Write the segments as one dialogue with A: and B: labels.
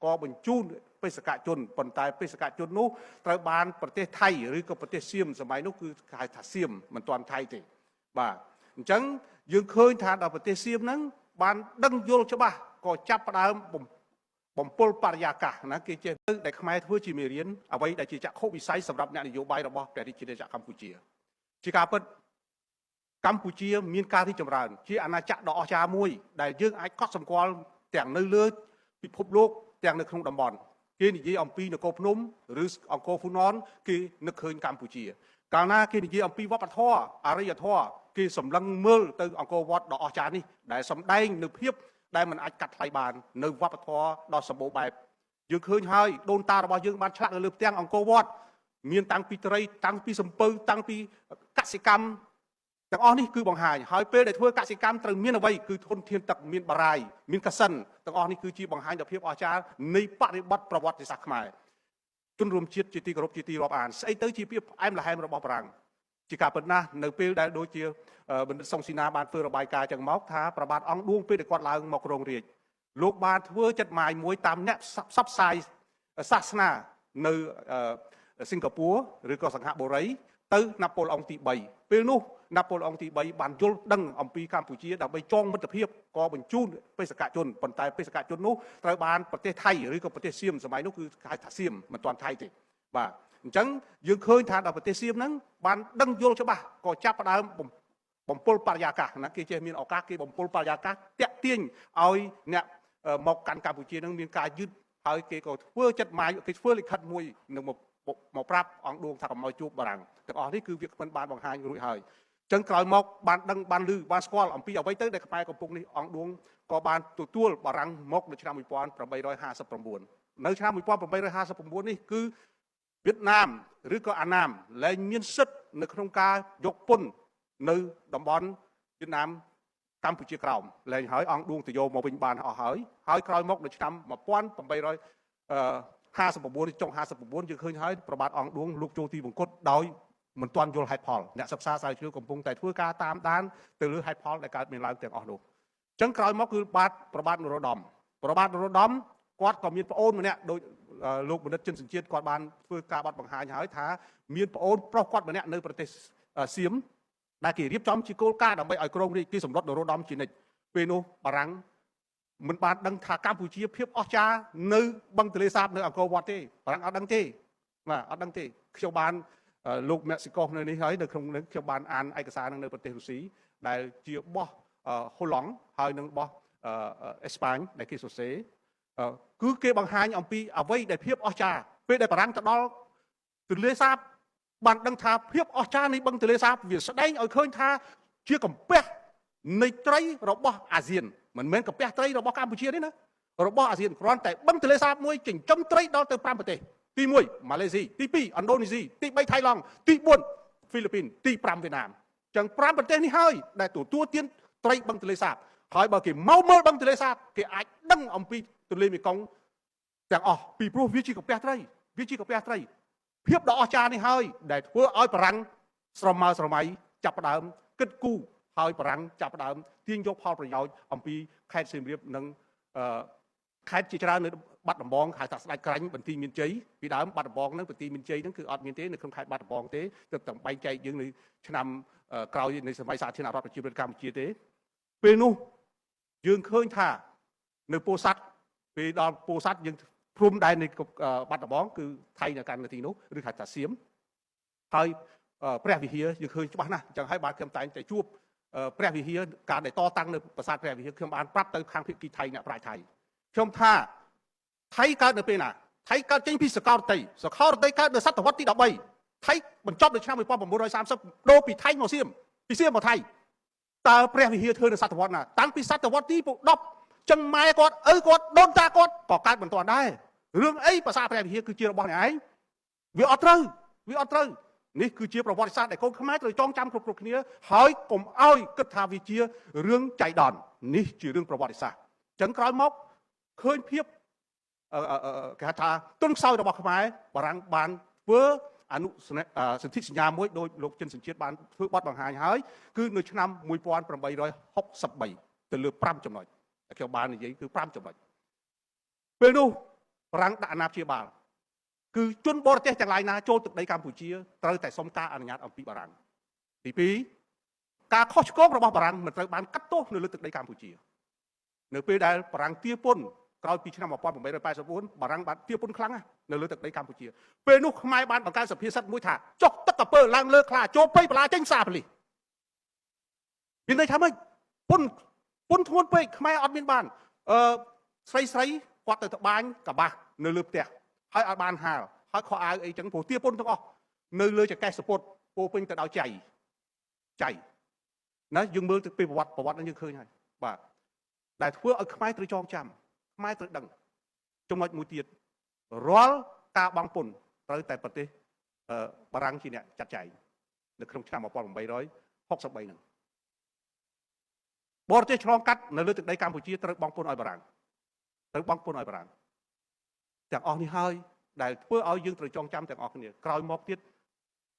A: ក៏បញ្ជូនបេសកជនប៉ុន្តែបេសកជននោះត្រូវបានប្រទេសថៃឬក៏ប្រទេសសៀមសម័យនោះគឺគេហៅថាសៀមមិនទាន់ថៃទេបាទអញ្ចឹងយើងឃើញថាដល់ប្រទេសសៀមហ្នឹងបានដឹងយល់ច្បាស់ក៏ចាប់ផ្ដើមបំពុលបរិយាកាសណាគេចេះទៅដែលខ្មែរធ្វើជាមេរៀនអ្វីដែលជាចក្ខុវិស័យសម្រាប់អ្នកនយោបាយរបស់ព្រះរាជាណាចក្រកម្ពុជាជាការពិតកម្ពុជាមានការរីកចម្រើនជាអាណាចក្រដ៏អស្ចារ្យមួយដែលយើងអាចកត់សម្គាល់ទាំងនៅលើពិភពលោកទាំងនៅក្នុងតំបន់គេនិយាយអំពីនគរភ្នំឬអង្គរហ្វូណនគេនឹកឃើញកម្ពុជាកាលណាគេនិយាយអំពីវប្បធម៌អរិយធម៌គេសម្លឹងមើលទៅអង្គរវត្តដ៏អស្ចារ្យនេះដែលសម្ដែងនៅភាពដែលมันអាចកាត់ថ្លៃបាននៅវប្បធម៌ដ៏សម្បូរបែបយើងឃើញហើយដូនតារបស់យើងបានឆ្លាក់នៅលើផ្ទាំងអង្គរវត្តមានតាំងពីត្រីតាំងពីសំពៅតាំងពីកសិកម្មទាំងអស់នេះគឺបង្ហាញហើយពេលដែលធ្វើកសិកម្មត្រូវមានអ្វីគឺធនធានទឹកមានបារាយមានកសិនទាំងអស់នេះគឺជាបង្ហាញដល់ភាពអស្ចារ្យនៃបរិបទប្រវត្តិសាស្ត្រខ្មែរជនរួមជាតិជាទីគោរពជាទីរាប់អានស្អីទៅជាភាពផ្អែមល្ហែមរបស់បារាំងជាការពិតណាស់នៅពេលដែលដូចជាបណ្ឌិតសុងស៊ីណាបានធ្វើរបាយការណ៍ចឹងមកថាប្របាទអង្គឌួងពេលដែលគាត់ឡើងមកគ្រងរាជ្យលោកបានធ្វើចិត្តម៉ាយមួយតាមអ្នកផ្សព្វផ្សាយសាសនានៅសិង្ហបុរីឬក៏សង្ហបុរីទៅណាប៉ូឡអុងទី3ពេលនោះណាប៉ូឡអុងទី3បានយល់ដឹងអំពីកម្ពុជាដើម្បីចងមិត្តភាពក៏បញ្ជូនបេសកជនប៉ុន្តែបេសកជននោះត្រូវបានប្រទេសថៃឬក៏ប្រទេសសៀមសម័យនោះគឺគេហៅថាសៀមមិនទាន់ថៃទេបាទអញ្ចឹងយើងឃើញថាដល់ប្រទេសសៀមហ្នឹងបានដឹងយល់ច្បាស់ក៏ចាប់ផ្ដើមបំពុលបរិយាកាសណាគេចេះមានឱកាសគេបំពុលបរិយាកាសតាក់ទាញឲ្យអ្នកមកកាន់កម្ពុជានឹងមានការយឺតហើយគេក៏ធ្វើចិត្តម៉ាយគេធ្វើលិខិតមួយនឹងមកប្រាប់អង្គឌួងថាកុំឲ្យជួបបារាំងទាំងអស់នេះគឺវាមិនបានបង្ហាញរួចហើយអញ្ចឹងក្រោយមកបានដឹងបានឮបានស្គាល់អំពីអ្វីទៅដែលខ្មែរកំពុងនេះអង្គឌួងក៏បានទទួលបារាំងមកនៅឆ្នាំ1859នៅឆ្នាំ1859នេះគឺវៀតណាមឬក៏អាណាមលែងមានសិទ្ធិនៅក្នុងការយកពន្ធនៅតំបន់វៀតណាមកម្ពុជាក្រោមលែងហើយអង្គឌួងទៅយកមកវិញបានអស់ហើយក្រោយមកនៅឆ្នាំ1859ចុង59យើងឃើញហើយប្របាទអង្គឌួងលោកចូលទីបង្គត់ដោយមិនទាន់យល់ហេតុផលអ្នកសិក្សាស្រាវជ្រាវកំពុងតែធ្វើការតាមដានទៅលើហេតុផលដែលកើតមានឡើងទាំងអស់នោះអញ្ចឹងក្រោយមកគឺប្របាទនរោត្តមគាត់ក៏មានប្អូនម្នាក់ដោយលោកបណ្ឌិតចិនសញ្ជាតិគាត់បានធ្វើការបទបង្ហាញហើយថាមានប្អូនប្រុសគាត់ម្នាក់នៅប្រទេសសៀមដែលគេរៀបចំជាគោលការណ៍ដើម្បីឲ្យក្រុងរាជគេសម្លុតនរោត្តមជានិច្ចពេលនោះបារាំងមិនបានដឹងថាកម្ពុជាភាពអស្ចារ្យនៅបឹងទន្លេសាបនៅអង្គរវត្តទេបារាំងអត់ដឹងទេបាទអត់ដឹងទេខ្ញុំបានលោកមេស៊ីកូនៅនេះហើយនៅក្នុងនេះខ្ញុំបានអានឯកសារនៅប្រទេសរុស្ស៊ីដែលជាបោះហូឡង់ហើយនឹងបោះអេស្ប៉ាញដែលគេសរសេរគឺគេបង្ហាញអំពីអ្វីដែលភាពអស្ចារ្យពេលដែលបារាំងទៅដល់ទន្លេសាបបានដឹងថាភាពអស្ចារ្យនៃបឹងទន្លេសាបវាស្ដែងឲ្យឃើញថាជាកំពះនៃត្រីរបស់អាស៊ានមិនមែនកំពះត្រីរបស់កម្ពុជាទេណារបស់អាស៊ានគ្រាន់តែបឹងទន្លេសាបមួយចិញ្ចឹមត្រីដល់ទៅ5ប្រទេសទី1ម៉ាឡេស៊ីទី2ឥណ្ឌូនេស៊ីទី3ថៃឡង់ទី4ហ្វីលីពីនទី5វៀតណាមចឹង5ប្រទេសនេះហើយដែលទទួលទានត្រីបឹងទន្លេសាបហើយបើគេមកមើលបឹងទន្លេសាបគេអាចដឹងអំពីទន្លេមេគង្គទាំងអស់ពីព្រោះវាជាកំពះត្រីភាពដ៏អស្ចារ្យនេះហើយដែលធ្វើឲ្យបារាំងស្រមើស្រមៃចាប់ផ្ដើមគិតគូរហើយបារាំងចាប់ផ្ដើមទាញយកផលប្រយោជន៍អំពីខេត្តសៀមរាបនិងខេត្តជាច្រើននៅបាត់ដំបងហៅថាស្ដេចក្រាញ់បន្ទាយមានជ័យពីដើមបាត់ដំបងហ្នឹងបន្ទាយមានជ័យហ្នឹងគឺអត់មានទេនៅក្នុងខេត្តបាត់ដំបងទេទើបតែបែងចែកយើងនៅឆ្នាំក្រោយនៃសម័យសាធារណរដ្ឋប្រជាមានិតកម្ពុជាទេពេលនោះយើងឃើញថានៅពោធិ៍សាត់ពេលដល់ពោធិ៍សាត់យើងព្រំដែននៃបាត់ដំបងគឺថៃនៅកាន់នៅទីនោះឬហៅថាសៀមហើយព្រះវិហារយើងឃើញច្បាស់ណាស់អញ្ចឹងហើយបាទខ្ញុំតែងតែជួបព្រះវិហារការដែលតតាំងនៅប្រាសាទព្រះវិហារខ្ញុំបានប្រាប់ទៅខាងភាគីថៃអ្នកប្រាជ្ញថៃខ្ញុំថាថៃកើតនៅពេលណាថៃកើតចេញពីសកលរតីកើតនៅសតវត្សទី13ថៃបញ្ចប់នៅឆ្នាំ1930ដូរពីថៃមកសៀមពីសៀមមកថៃតើព្រះវិហារធ្វើនៅសតវត្សណាតាំងពីសតវត្សទី10ចឹងម៉ែគាត់ឪគាត់ដូនតាគាត់ក៏កើតមិនទាន់ដែររឿងអីប្រាសាទព្រះវិហារគឺជារបស់អ្នកឯងវាអត់ត្រូវនេះគឺជាប្រវត្តិសាស្ត្រដែលកូនខ្មែរត្រូវចងចាំគ្រប់គ្នាហើយកុំឲ្យគិតថាវាជារឿងចៃដន្យនេះជារឿងប្រវត្តិសាស្ត្រចឹងក្រោយមកឃើញភាពគេហៅថាទុនខ្សោយរបស់ខ្មែរបារាំងបានធ្វើអនុសន្ធិសញ្ញាមួយដោយលោកចិនសញ្ជាតិបានធ្វើបទបង្ហាញហើយគឺនៅឆ្នាំ1863ទៅលើ5ចំណុចខ្ញុំបាននិយាយគឺ5ចំណុចពេលនោះ បារាំងដាក់អាណាព្យាបាលគឺជនបរទេសទាំងឡាយណាចូលទឹកដីកម្ពុជាត្រូវតែសុំការអនុញ្ញាតអំពីបារាំងទី2ការខុសឆ្គងរបស់បារាំងមិនត្រូវបានកាត់ទោសនៅលើទឹកដីកម្ពុជានៅពេលដែលបារាំងទារពន្ធក្រោយពីឆ្នាំ1884បារាំងបានទារពន្ធខ្លាំងណាស់នៅលើទឹកដីកម្ពុជាពេលនោះខ្មែរបានបង្កើតសភាសិទ្ធមួយថាចុះទឹកកពើឡើងលើខ្លាចូលពេញបលាចេញសារប៉ូលីសមានន័យថាម៉េចពន្ធធ្ងន់ពេកខ្មែរអត់មានបានស្រីគាត់ទៅត្បាញកបាសនៅលើផ្ទះហើយអត់បានហាលហើយខោអាវអីចឹងព្រោះទារពន្ធទាំងអស់នៅលើចកេះសពុតពោពេញទៅដោយចៃណាយើងមើលទៅពីប្រវត្តិនឹងយើងឃើញហើយបាទដែលធ្វើឲ្យខ្មែរត្រូវចងចាំខ្មែរត្រូវដឹងចំណុចមួយទៀតរាល់ការបង់ពន្ធត្រូវតែប្រទេសបារាំងជាអ្នកចាត់ចែងនៅក្នុងឆ្នាំ1863ហ្នឹងបរទេសឆ្លងកាត់នៅលើទឹកដីកម្ពុជាត្រូវបង់ពន្ធឲ្យបារាំងទាំងអស់នេះហើយដែលធ្វើឲ្យយើងត្រូវចងចាំទាំងអស់គ្នាក្រោយមកទៀត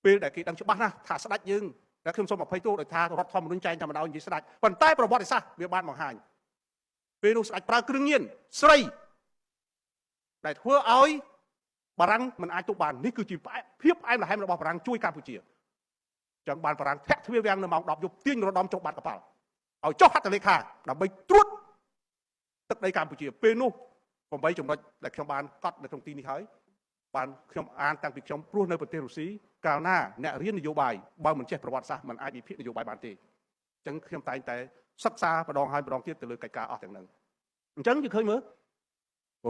A: ពេលដែលគេដឹងច្បាស់ណាស់ថាស្ដេចយើងតែខ្ញុំសូមអភ័យទោសដោយថារដ្ឋធម្មនុញ្ញចែងតែម្ដងនិយាយស្ដេចប៉ុន្តែប្រវត្តិសាស្ត្រវាបានបង្ហាញពេលនោះស្ដេចប្រើគ្រឿងញៀនស្រីដែលធ្វើឲ្យបារាំងមិនអាចទប់បាននេះគឺជាភាពផ្អែមល្ហែមរបស់បារាំងជួយកម្ពុជាចឹងបានបារាំងធាក់ទ្វារវាំងនៅម៉ោង 10 យប់ទាញរដំចុះបាត់កប៉ាល់ឲ្យចុះហត្ថលេខាដើម្បីត្រួតទឹកដីកម្ពុជាពេលនោះ8ចំណុចដែលខ្ញុំបានកត់នៅក្នុងទីនេះហើយបានខ្ញុំអានតាំងពីខ្ញុំព្រោះនៅប្រទេសរុស្ស៊ីកាលណាអ្នករៀននយោបាយបើមិនចេះប្រវត្តិសាស្ត្រមិនអាចវិភាគនយោបាយបានទេអញ្ចឹងខ្ញុំតែងតែសិក្សម្ដងហើយម្ដងទៀតទៅលើកិច្ចការអស់ទាំងហ្នឹងអញ្ចឹងយើងឃើញមើល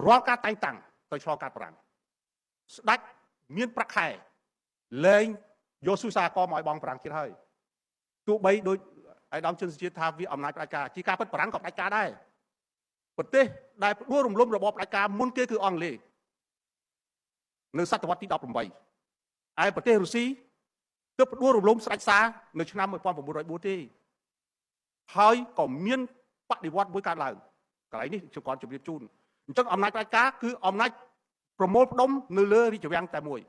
A: រាល់ការតែងតាំងទៅឆ្លងកាត់បារាំងស្ដេចមានប្រាក់ខែលែងយកស៊ូសាកមកឲ្យបងបារាំងទៀតហើយទោះបីដោយឯកឧត្តមជនជាតិថាវាអំណាចផ្ដាច់ការជាការពិតបារាំងក៏ផ្ដាច់ការដែរប្រទេសដែលផ្ដួលរំលំរបបផ្ដាច់ការមុនគេគឺអង់គ្លេសនៅសតវត្សទី18ឯប្រទេសរុស្ស៊ីទើបផ្ដួលរំលំស្ដេចសារនៅឆ្នាំ1904ទេហើយក៏មានបដិវត្តមួយកើតឡើងកន្លែងនេះខ្ញុំគាត់ជម្រាបជូនអញ្ចឹងអំណាចផ្ដាច់ការគឺអំណាចប្រមូលផ្ដុំនៅលើរាជវាំងតែមួយ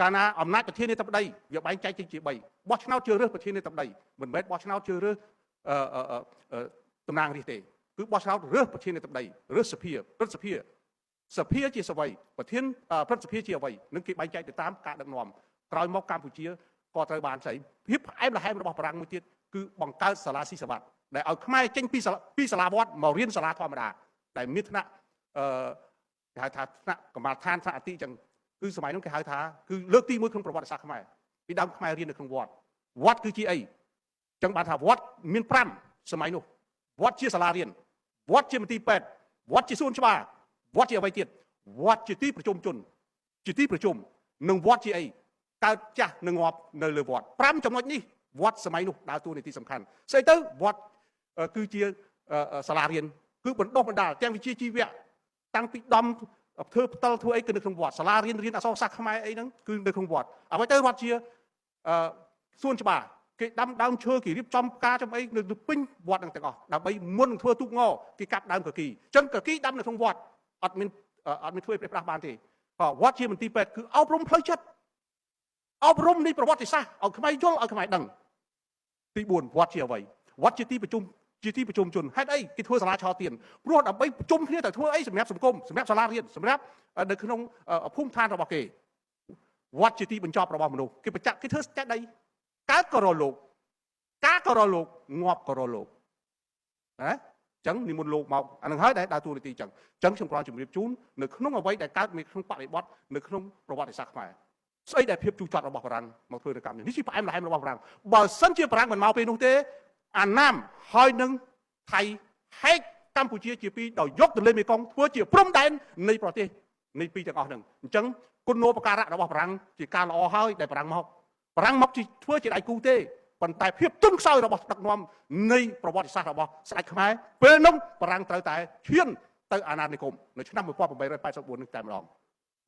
A: កាលណាអំណាចប្រធានាធិបតីវាបែងចែកចេញជា3បោះឆ្នោតជ្រើសរើសប្រធានាធិបតីមិនមែនបោះឆ្នោតជ្រើសរើសតំណាងរាស្ត្រទេគឺបោះឆ្នោតរើសប្រធានាធិបតីរើសសភាព្រឹទ្ធសភាជាសវ័យប្រធានព្រឹទ្ធសភាជាអ្វីនឹងគេបែងចែកទៅតាមការដឹកនាំក្រោយមកកម្ពុជាក៏ត្រូវបានស្អីភាពផ្អែមល្ហែមរបស់បារាំងមួយទៀតគឺបង្កើតសាលាស៊ីសវ័តដែលឲ្យខ្មែរចេញពីសាលាវត្តមករៀនសាលាធម្មតាដែលមានថ្នាក់គេហៅថាថ្នាក់កម្មាឋានថ្នាក់អតិចឹងគឺសម័យនោះគេហៅថាគឺលើកទី1ក្នុងប្រវត្តិសាស្ត្រខ្មែរពីដើមខ្មែររៀននៅក្នុងវត្តគឺជាអីចឹងបានថាវត្តមាន5សម័យនោះវត្តជាសាលារៀនវត្តជាមន្ទីរពេទ្យវត្តជាសួនច្បារវត្តជាអ្វីទៀតវត្តជាទីប្រជុំជនជាទីប្រជុំនិងវត្តជាអីកើតចាស់នឹងងាប់នៅលើវត្ត5ចំណុចនេះវត្តសម័យនោះដើរតួនាទីសំខាន់ស្អីទៅវត្តគឺជាសាលារៀនគឺបណ្ដុះបណ្ដាលទាំងវិជ្ជាជីវៈតាំងពីដំធ្វើផ្ទាល់ធ្វើអីគឺនៅក្នុងវត្តសាលារៀនអក្សរសាស្ត្រខ្មែរអីហ្នឹងគឺនៅក្នុងវត្តអ្វីទៅវត្តជាសួនច្បារគេដាំដើមឈើគេរៀបចំផ្កាចំអីនៅពេញវត្តហ្នឹងទាំងអស់ដើម្បីមុននឹងធ្វើទូកងគេកាប់ដើមកគីអញ្ចឹងកគីដាំនៅក្នុងវត្តអត់មានធ្វើប្រេះប្រាស់បានទេក៏វត្តជាមន្ទីរពេទ្យគឺអប់រំផ្លូវចិត្តអប់រំនៃប្រវត្តិសាស្ត្រឲ្យខ្មែរយល់ឲ្យខ្មែរដឹងទី4វត្តជាអ្វីវត្តជាទីប្រជុំជនហេតុអីគេធ្វើសាលាឆោទៀនព្រោះដើម្បីប្រជុំគ្នាទៅធ្វើអីសម្រាប់សង្គមសម្រាប់សាលារៀនសម្រាប់នៅក្នុងភូមិឋានរបស់គេវត្តជាទីបញ្ចប់របស់មនុស្សគេបញ្ចាក់គេធ្វើចេះដីកើតក៏រលោកការក៏រលោកងាប់ក៏រលោកណាអញ្ចឹងនិមន្តលោកមកអានឹងហើយដែលដើរតួនាទីអញ្ចឹងខ្ញុំគ្រាន់ជម្រាបជូននៅក្នុងអ្វីដែលកើតមានក្នុងបរិបទនៅក្នុងប្រវត្តិសាស្ត្រខ្មែរស្អីដែលភាពជូរចត់របស់បារាំងមកធ្វើនៅកម្មនេះជាផ្អែមល្ហែមរបស់បារាំងបើសិនជាបារាំងមិនមកពេលនោះទេអាណាមហើយនឹងថៃហែកកម្ពុជាជាពីរដោយយកទន្លេមេគង្គធ្វើជាព្រំដែននៃប្រទេសនៃពីរទាំងអស់ហ្នឹងអញ្ចឹងគុណូបការៈរបស់បារាំងជាការល្អហើយដែលបារាំងមកធ្វើជាដៃគូទេប៉ុន្តែភាពទន់ខ្សោយរបស់ដឹកនាំនៃប្រវត្តិសាស្ត្ររបស់ស្ដេចខ្មែរពេលនោះបារាំងត្រូវតែឈានទៅអាណានិគមនៅឆ្នាំ1884នេះតែម្ដង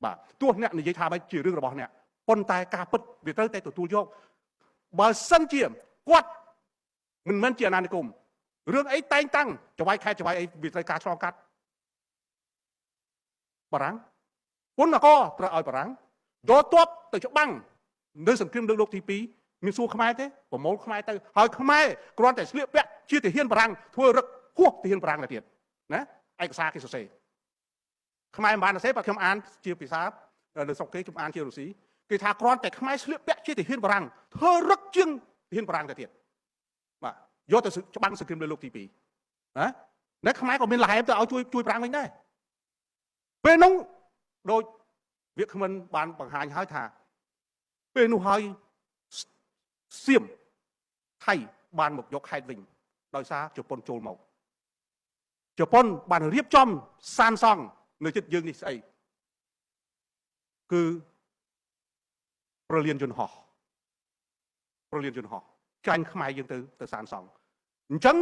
A: បាទទោះអ្នកនិយាយថាមិនជារឿងរបស់អ្នកប៉ុន្តែការពិតវាត្រូវតែទទួលយកបើសិនជាគាត់មិនមែនជាអាណានិគមរឿងអីតែងតាំងចវាយខែចវាយអីវាត្រូវការឆ្លងកាត់បារាំងពុននគរត្រូវឲ្យបារាំងយកទ័ពទៅច្បាំងនៅសង្គ្រាមលើកទី2មានសួរខ្មែរទេប្រមូលខ្មែរទៅហើយខ្មែរគ្រាន់តែស្លៀកពាក់ជាទាហានបារាំងធ្វើរឹកហួសទាហានបារាំងទៅទៀតណាឯកសារគេសរសេរ ខ្មែរមិនបានសរសេរបើខ្ញុំអានជាភាសានៅស្រុកគេខ្ញុំអានជារុស្ស៊ីគេថាគ្រាន់តែខ្មែរស្លៀកពាក់ជាទាហានបារាំងធ្វើរឹកជាងទាហានបារាំងទៅទៀតបាទយកទៅច្បាំងសង្គ្រាមលើលោកទី2ណានៅខ្មែរក៏មានលហែមទៅឲ្យជួយប្រាំងវិញដែរពេលនោះដូចវាគ្មិនបានបង្ហាញហើយថាពេលនោះហើយសៀមថៃបានមកយកខេត្តវិញដោយសារជប៉ុនចូលមកជប៉ុនបានរៀបចំសានសង់នៅជិតយើងនេះស្អីគឺប្រលានយន្តហោះចាញ់ខ្មែរយើងទៅសានសង់អញ្ចឹង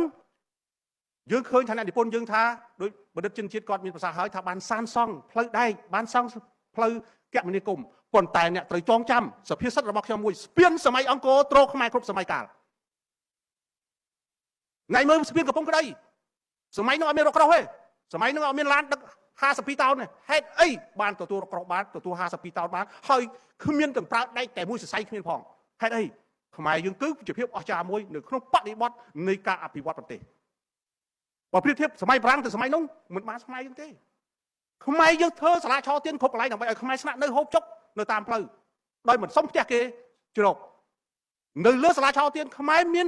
A: យើងឃើញថាអ្នកនិពន្ធយើងថាដោយបណ្ឌិតជនជាតិគាត់មានប្រសាសន៍ហើយថាបានសានសង់ផ្លូវដែកបានសង់ផ្លូវគមនាគមន៍ប៉ុន្តែអ្នកត្រូវចងចាំសភាសិទ្ធិរបស់ខ្ញុំមួយស្ពានសម័យអង្គរទ្រខ្មែរគ្រប់សម័យកាលថ្ងៃមើលស្ពានកំពង់ក្តីសម័យនោះអត់មានរកក្រោះទេសម័យនោះអត់មានឡានដឹក52តោនទេហេតុអីបានទទួលរកក្រោះបានទទួល52តោនបានហើយគ្មានទាំងប្រើដែកតែមួយសរសៃគ្មានផងហេតុអីខ្មែរយើងគឺជាភាពអស្ចារ្យមួយនៅក្នុងបដិបត្តិនៃការអភិវឌ្ឍប្រទេសបើប្រៀបធៀបសម័យប្រាំងទៅសម័យនោះមិនបានខ្មែរយើងទេខ្មែរយើងធ្វើសាលាឆទានគ្រប់កន្លែងដើម្បីឲ្យខ្មែរស្នាក់នៅហូបចុកនៅតាមផ្លូវដោយមិនសុំផ្ទះគេជ្រកនៅលើសាលាឆទានខ្មែរមាន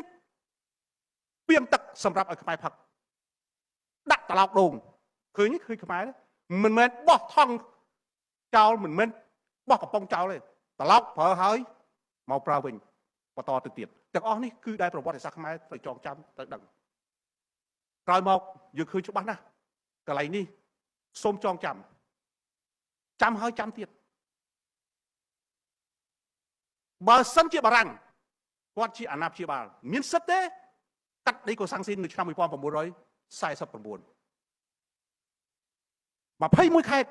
A: ពាងទឹកសម្រាប់ឲ្យខ្មែរផឹកដាក់ត្រឡោកដូងឃើញខ្មែរមិនមែនបោះថង់ចោលមិនមែនបោះកំប៉ុងចោលទេត្រឡោកប្រើហើយមកប្រើវិញបន្តទៅទៀតទាំងអស់នេះគឺដែលប្រវត្តិសាស្ត្រខ្មែរត្រូវចងចាំត្រូវដឹងក្រោយមកយើងឃើញច្បាស់ណាស់កន្លែងនេះសូមចងចាំហើយចាំទៀតបើសិនជាបារាំងគាត់ជាអាណាព្យាបាលមានសិទ្ធទេកាត់ដីកូសាំងស៊ីននៅឆ្នាំ1949 21ខេត្ត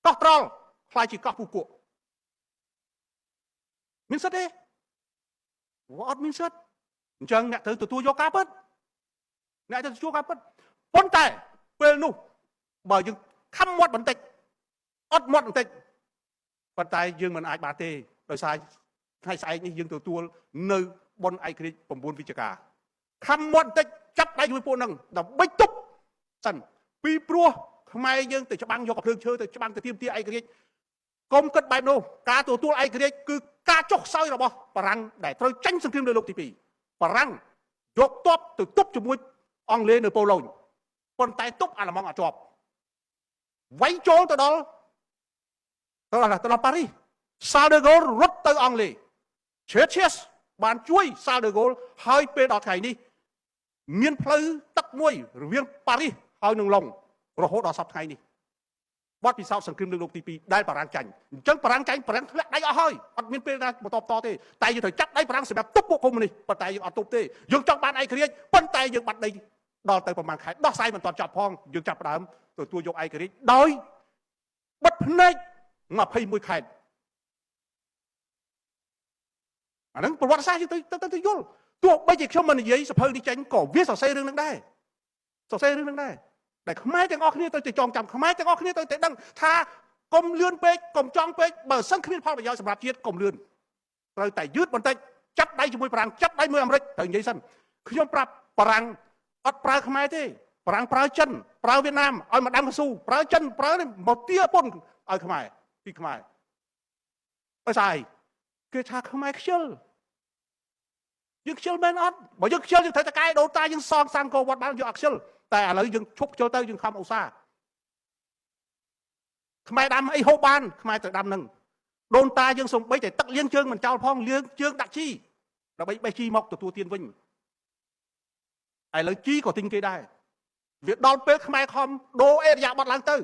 A: កោះត្រល់ខ្លាយជាកោះពូកក់មានសិទ្ធទេអត់មានសិទ្ធអញ្ចឹងអ្នកត្រូវទទួលយកការពិតប៉ុន្តែពេលនោះបើយើងខំមាត់បន្តិចអត់មាត់បន្តិចប៉ុន្តែយើងមិនអាចបានទេដោយសារថ្ងៃស្អែកនេះយើងទទួលនៅបុណ្យឯករាជ្យ9វិច្ឆិកាខំមាត់បន្តិចចាប់ដៃជាមួយពួកនឹងដើម្បីទប់សិនពីព្រោះខ្មែរយើងទៅច្បាំងយកកំភ្លើងឈើទៅច្បាំងទៅទាមទារឯករាជ្យកុំគិតបែបនោះការទទួលឯករាជ្យគឺការចុះខ្សោយរបស់បារាំងដែលត្រូវចាញ់សង្គ្រាមលើលោកទី2បារាំងយកទ័ពទៅទប់ជាមួយអង់គ្លេសនៅប៉ូឡូញប៉ុន្តែទប់អាល្លឺម៉ង់អត់ជាប់វាយចូលទៅដល់ប៉ារីសសាលដឺហ្គោលរត់ទៅអង់គ្លេសឈេឈៀសបានជួយសាលដឺហ្គោលហើយពេលដល់ថ្ងៃនេះមានផ្លូវទឹកមួយរវាងប៉ារីសហើយនឹងឡុងរហូតដល់សប្តាហ៍ថ្ងៃនេះបទពិសោធន៍សង្គ្រាមលើកទី2ដែលបារាំងចាញ់អញ្ចឹងបារាំងចាញ់បារាំងធ្លាក់ដៃអស់ហើយអត់មានពេលណាបន្តទេតែយើងត្រូវចាប់ដៃបារាំងសម្រាប់ទប់ពួកកុម្មុយនីសប៉ុន្តែយើងអត់ទប់ទេយើងចង់បានឯករាជ្យប៉ុន្តែយើងបាត់ដីដល់ទៅប្រហែលខែដោះស្រាយមិនទាន់ចប់ផងយើងចាប់ផ្ដើមទទួលយកឯករាជ្យដោយបិទភ្នែក21ខែអាហ្នឹងប្រវត្តិសាស្ត្រយើងទៅយល់ទោះបីជាខ្ញុំមិននិយាយសភៅនេះចេញក៏វាសរសេររឿងហ្នឹងដែរតែខ្មែរទាំងអស់គ្នាទៅចងចាំខ្មែរទាំងអស់គ្នាទៅដឹងថាកុំលឿនពេកកុំចង់ពេកបើសិនគ្មានផលប្រយោជន៍សម្រាប់ជាតិកុំលឿនត្រូវតែយឺតបន្តិចចាប់ដៃជាមួយបារាំងចាប់ដៃមួយអាមេរិកត្រូវនិយាយសិនខ្ញុំប្រាប់បារាំងអត់ប្រើខ្មែរទេបារាំងប្រើចិនប្រើវៀតណាមឲ្យមកដាំកស៊ូប្រើចិនប្រើមកទាពុនឲ្យខ្មែរពីខ្មែរអើស្អីគេថាខ្មែរខ្ជិលយើងខ្ជិលមែនអត់បើយើងខ្ជិលយើងត្រូវតែកែដូនតាយើងសងសាំងកោវត្តបានយើងអត់ខ្ជិលតែឥឡូវយើងឈប់ខ្ជិលទៅយើងខំឧស្សាហ៍ខ្មែរដាំអីហូបបានខ្មែរត្រូវដាំនឹងដូនតាយើងសំបីតែទឹកលាងជើងមិនចោលផងលាងជើងដាក់ជីដើម្បីបេះជីមកទទួលទានវិញឥឡូវជីក៏ទិញគេដែរវាដល់ពេលខ្មែរខំដូរអេរយាប័តឡើងទៅ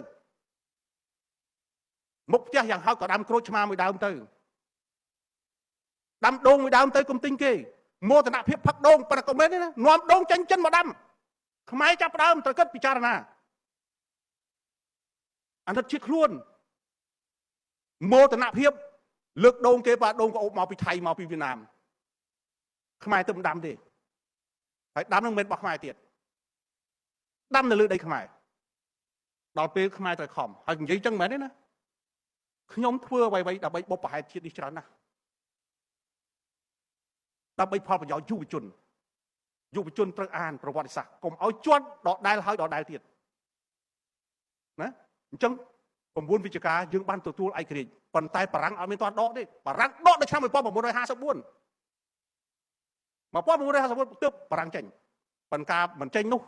A: មុខផ្ទះយ៉ាងហោចក៏ដាំក្រូចឆ្មាមួយដើមទៅដាំដូងមួយដើមទៅកុំទិញគេមោទនភាពផឹកដូងប៉ុន្តែក៏មិនទេណានាំដូងចាញ់ចិនមកដាំខ្មែរចាប់ដើមត្រូវគិតពិចារណាអាណិតជាតិខ្លួនមោទនភាពលើកដូងគេបាទដូងក៏អូបមកពីថៃមកពីវៀតណាមខ្មែរទៅមិនដាំទេហើយដាំនឹងមិនរបស់ខ្មែរទៀតដាំនៅលើដីខ្មែរដល់ពេលខ្មែរត្រូវខំហើយនិយាយចឹងមែនទេណាខ្ញុំធ្វើអ្វីៗដើម្បីបុព្វហេតុជាតិនេះច្រើនណាស់ដើម្បីផលប្រយោជន៍យុវជនត្រូវអានប្រវត្តិសាស្ត្រកុំឲ្យជន់ដដែលហើយដដែលទៀត ណាអញ្ចឹង9វិច្ឆិកាយើងបានទទួលឯករាជ្យប៉ុន្តែបារាំងអត់មានទាន់ដកទេបារាំងដកនៅឆ្នាំ1954 ទើបបារាំងចេញប៉ុន្តែមិនចេញនោះ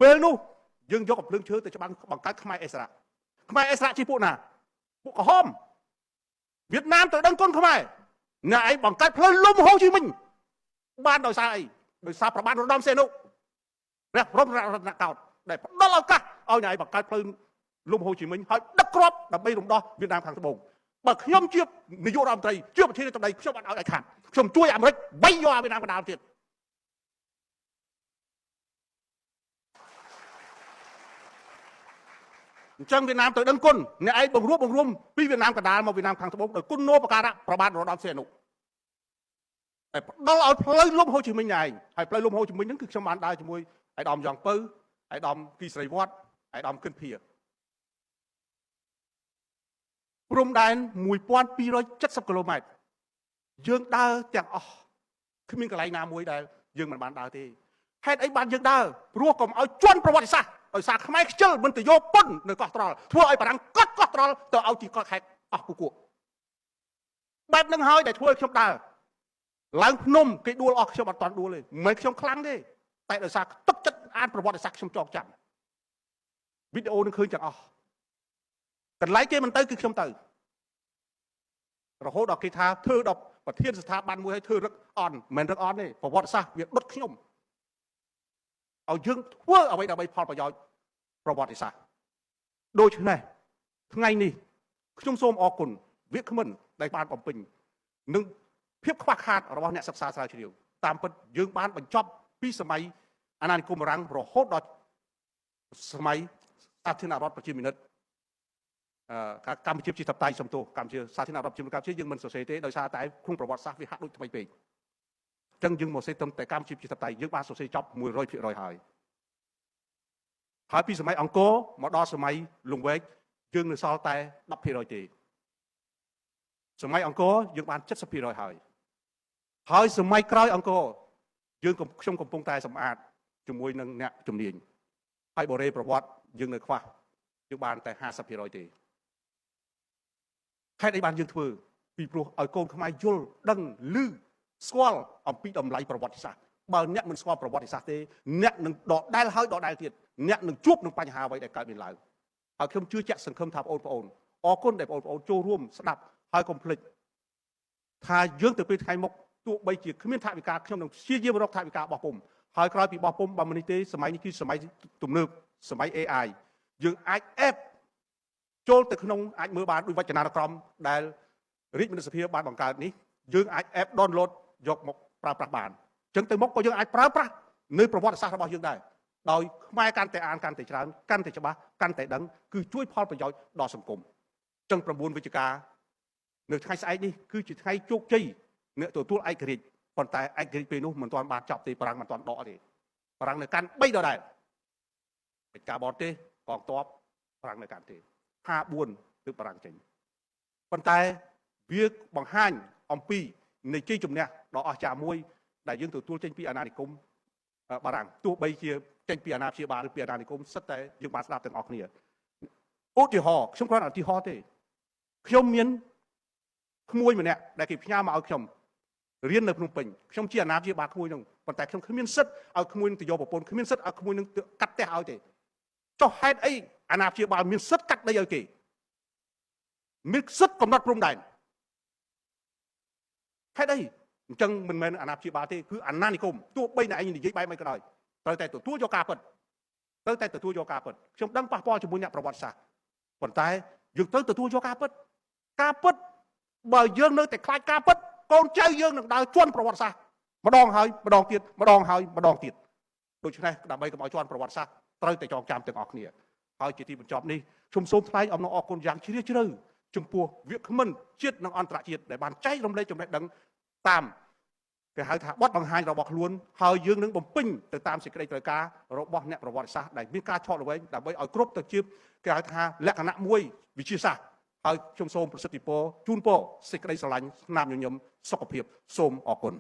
A: ពេលនោះយើងយកកំភ្លើងឈើទៅច្បាំងបង្កើតខ្មែរអិសរៈជាពួកណាពួកក្រហមវៀតណាមទៅដឹងគុណខ្មែរអ្នកឯងបង្កើតផ្លូវលំហូជីមិញបានដោយសារអីដោយសារប្របាទរំដំសេនុព្រះបរមរាជរតនកោដ្ឋដែលផ្ដល់ឱកាសឲ្យអ្នកឯងបង្កើតផ្លូវលំហូជីមិញហើយដឹកគ្រាប់ដើម្បីរំដោះវៀតណាមខាងត្បូងបើខ្ញុំជានាយករដ្ឋមន្ត្រីជាប្រធានាធិបតីខ្ញុំអត់ឲ្យឯខាត់ខ្ញុំជួយអាមេរិកបីយកវៀតណាមកណ្ដាលទៀតអញ្ចឹងវៀតណាមទៅដឹងគុណអ្នកឯងបង្រួមពីវៀតណាមកណ្ដាលមកវៀតណាមខាងត្បូងដោយគុណនោបការៈប្របាទរំដំសេនុតែផ្ដល់ឲ្យផ្លូវលំហូជីមិញឯងហើយផ្លូវលំហូជីមិញហ្នឹងគឺខ្ញុំបានដើរជាមួយឯកឧត្តមយ៉ងពៅឯកឧត្តមគីស្រីវត្តឯកឧត្តមគិនភាព្រំដែន1270គីឡូម៉ែត្រយើងដើរទាំងអស់គ្មានកន្លែងណាមួយដែលយើងមិនបានដើរទេហេតុអីបានយើងដើរព្រោះកុំឲ្យជន់ប្រវត្តិសាស្ត្រដោយសារខ្មែរខ្ជិលមិនទៅយកប៉ុននៅកោះត្រល់ធ្វើឲ្យបារាំងកត់កោះត្រល់ទៅឲ្យទីកោះខេត្តអស់គូបែបហ្នឹងហើយដែលធ្វើឲ្យខ្ញុំដើរឡើងភ្នំគេដួលអស់ខ្ញុំអត់តាន់ដួលទេមិនខ្ញុំខ្លាំងទេតែដោយសារទឹកចិត្តអានប្រវត្តិសាស្ត្រខ្ញុំចងចាំវីដេអូនឹងឃើញទាំងអស់កន្លែងគេមិនទៅគឺខ្ញុំទៅរហូតដល់គេថាធ្វើដល់ប្រធានស្ថាប័នមួយឲ្យធ្វើរឹកអន់មិនរឹកអន់ទេប្រវត្តិសាស្ត្រវាដុតខ្ញុំឲ្យយើងធ្វើអ្វីដើម្បីផលប្រយោជន៍ប្រវត្តិសាស្ត្រដូច្នេះថ្ងៃនេះខ្ញុំសូមអរគុណវាគ្មិនដែលបានបំពេញនឹងភាពខ្វះខាតរបស់អ្នកសិក្សាស្រាវជ្រាវតាមពិតយើងបានបញ្ចប់ពីសម័យអាណានិគមបារាំងរហូតដល់សម័យសាធារណរដ្ឋប្រជាមានិតកម្ពុជាជាតបតៃសំទោសកម្ពុជាសាធារណរដ្ឋប្រជាមានិតកម្ពុជាយើងមិនសរសេរទេដោយសារតែក្នុងប្រវត្តិសាស្ត្រវាហាក់ដូចថ្មីពេកអញ្ចឹងយើងមកសេត្រឹមតែកម្ពុជាជាតបតៃយើងបានសរសេរចប់ 100% ហើយពីសម័យអង្គរមកដល់សម័យលង្វែកយើងនៅសល់តែ 10% ទេសម័យអង្គរយើងបាន 70% ហើយសម័យក្រោយអង្គរយើងខ្ញុំកំពុងតែសម្អាតជាមួយនឹងអ្នកជំនាញហើយបរិយាប្រវត្តិយើងនៅខ្វះយើងបានតែ 50% ទេហេតុអីបានយើងធ្វើពីព្រោះឲ្យកូនខ្មែរយល់ដឹងឮស្គាល់អំពីតម្លៃប្រវត្តិសាស្ត្របើអ្នកមិនស្គាល់ប្រវត្តិសាស្ត្រទេអ្នកនឹងដដែលហើយដដែលទៀតអ្នកនឹងជួបនឹងបញ្ហាអ្វីដែលកើតមានឡើងហើយខ្ញុំជឿជាក់សង្ឃឹមថាបងប្អូនអរគុណដែលបងប្អូនចូលរួមស្ដាប់ហើយកុំភ្លេចថាយើងទៅពេលថ្ងៃមុខទោះបីជាគ្មានថវិកាខ្ញុំនឹងព្យាយាមរកថវិកាបោះពុំហើយក្រោយពីបោះពុំបើមិននេះទេសម័យនេះគឺសម័យទំនើបសម័យ AI យើងអាចអេបចូលទៅក្នុងអាចមើលបានដោយវចនានុក្រមដែលរាជមន្ត្រីសភាបានបង្កើតនេះយើងអាចអេប download យកមកប្រើប្រាស់បានអញ្ចឹងទៅមុខក៏យើងអាចប្រើប្រាស់នៅប្រវត្តិសាស្ត្ររបស់យើងដែរដោយខ្មែរកាន់តែអានកាន់តែច្រើនកាន់តែច្បាស់កាន់តែដឹងគឺជួយផលប្រយោជន៍ដល់សង្គមអញ្ចឹង9វិច្ឆិកានៅថ្ងៃស្អែកនេះគឺជាថ្ងៃជោគជ័យអ្នកទទួលឯករាជ្យប៉ុន្តែឯករាជ្យពេលនោះមិនទាន់បានចប់ទេបារាំងមិនទាន់ដកទេបារាំងនៅកាន់3ដដែលកិច្ចការបរទេសកងទ័ពបារាំងនៅកាន់ទេ54ទើបបារាំងចេញប៉ុន្តែវាបង្ហាញអំពីនៃជ័យជំនះដ៏អស្ចារ្យមួយដែលយើងទទួលចេញពីអាណានិគមបារាំងទោះបីជាចេញពីអាណាព្យាបាលឬពីអាណានិគមសិតតែយើងបានស្ដាប់ទាំងអស់គ្នាឧទាហរណ៍ខ្ញុំគ្រាន់តែឧទាហរណ៍ទេខ្ញុំមានក្មួយម្នាក់ដែលគេផ្ញើមកឲ្យខ្ញុំរៀននៅភ្នំពេញខ្ញុំជាអាណាព្យាបាលក្មួយនោះប៉ុន្តែខ្ញុំគ្មានសិទ្ធឲ្យក្មួយនឹងទៅយកប្រពន្ធគ្មានសិទ្ធឲ្យក្មួយនឹងកាត់ផ្ទះឲ្យទេចុះហេតុអីអាណាព្យាបាលមានសិទ្ធកាត់ដីឲ្យគេមានសិទ្ធកំណត់ព្រំដែនហេតុអីអញ្ចឹងមិនមែនអាណាព្យាបាលទេគឺអាណានិគមទោះបីតែឯងនិយាយបែបមិនក៏ដោយត្រូវតែទទួលយកការពិតត្រូវតែទទួលយកការពិតខ្ញុំដឹងប៉ះពាល់ជាមួយអ្នកប្រវត្តិសាស្ត្រប៉ុន្តែយើងត្រូវទទួលយកការពិតបើយើងនៅតែខ្លាចការពិតកូនចៅយើងនឹងដើរជន់ប្រវត្តិសាស្ត្រម្ដងហើយម្ដងទៀតម្ដងហើយម្ដងទៀតដូច្នេះដើម្បីកុំឲ្យជន់ប្រវត្តិសាស្ត្រត្រូវតែចងចាំទាំងអស់គ្នាហើយជាទីបញ្ចប់នេះខ្ញុំសូមថ្លែងអំណរអគុណយ៉ាងជ្រាលជ្រៅចំពោះវាគ្មិនជាតិនិងអន្តរជាតិដែលបានចែករំលែកចំណេះដឹងតាមគេហៅថាបទបង្ហាញរបស់ខ្លួនហើយយើងនឹងបំពេញទៅតាមសេចក្តីត្រូវការរបស់អ្នកប្រវត្តិសាស្ត្រដែលមានការឆក់ល្វែងដើម្បីឲ្យគ្រប់ទៅជាគេហៅថាលក្ខណៈមួយវិទ្យាសាស្ត្រហើយខ្ញុំសូមប្រសិទ្ធពរជូនពរសេចក្តីស្រឡាញ់ស្នាមញញឹមសុខភាពសូមអរគុណ